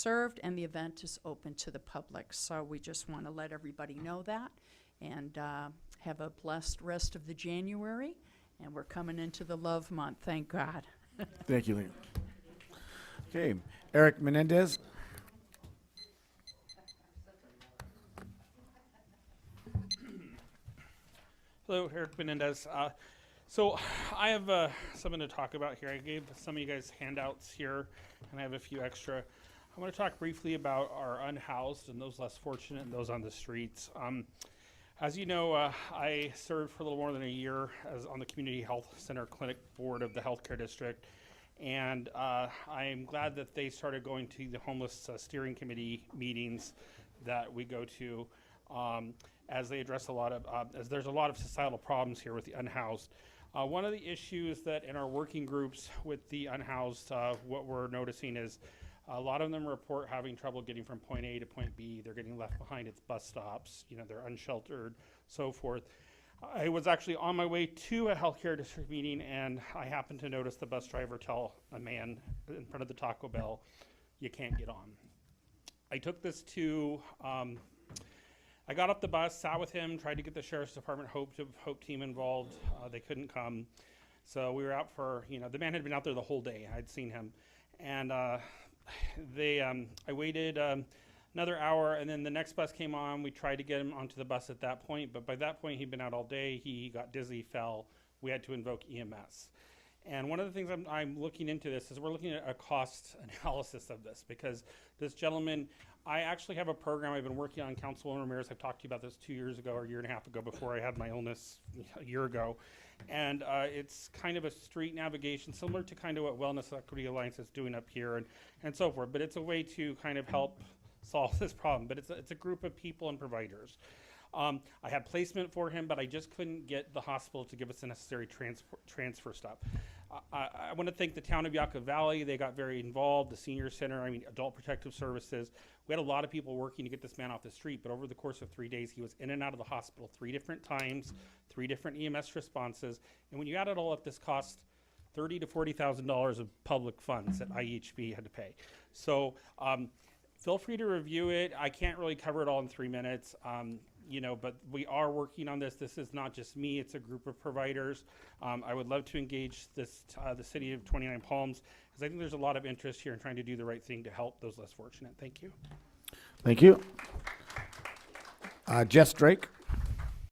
served, and the event is open to the public. So we just want to let everybody know that, and have a blessed rest of the January. And we're coming into the love month, thank God. Thank you, Lee. Okay, Eric Menendez. Hello, Eric Menendez. So I have something to talk about here. I gave some of you guys handouts here, and I have a few extra. I want to talk briefly about our unhoused and those less fortunate and those on the streets. As you know, I served for a little more than a year as on the Community Health Center Clinic Board of the Healthcare District, and I'm glad that they started going to the Homeless Steering Committee meetings that we go to, as they address a lot of, as there's a lot of societal problems here with the unhoused. One of the issues that in our working groups with the unhoused, what we're noticing is a lot of them report having trouble getting from point A to point B. They're getting left behind at bus stops. You know, they're unsheltered, so forth. I was actually on my way to a healthcare district meeting, and I happened to notice the bus driver tell a man in front of the Taco Bell, "You can't get on." I took this to, I got off the bus, sat with him, tried to get the Sheriff's Department Hope team involved. They couldn't come. So we were out for, you know, the man had been out there the whole day. I'd seen him. And I waited another hour, and then the next bus came on. We tried to get him onto the bus at that point, but by that point he'd been out all day. He got dizzy, fell. We had to invoke EMS. And one of the things I'm looking into this is we're looking at a cost analysis of this, because this gentleman, I actually have a program I've been working on. Councilwoman Ramirez, I've talked to you about this 2 years ago or a year and a half ago before I had my illness a year ago. And it's kind of a street navigation, similar to kind of what Wellness Equity Alliance is doing up here and so forth. But it's a way to kind of help solve this problem. But it's a group of people and providers. I had placement for him, but I just couldn't get the hospital to give us the necessary transfer stuff. I want to thank the town of Yucca Valley. They got very involved, the senior center, Adult Protective Services. We had a lot of people working to get this man off the street, but over the course of 3 days, he was in and out of the hospital 3 different times, 3 different EMS responses. And when you add it all up, this cost $30,000 to $40,000 of public funds that IHB had to pay. So feel free to review it. I can't really cover it all in 3 minutes. You know, but we are working on this. This is not just me, it's a group of providers. I would love to engage this, the city of Twentynine Palms, because I think there's a lot of interest here in trying to do the right thing to help those less fortunate. Thank you. Thank you. Jess Drake.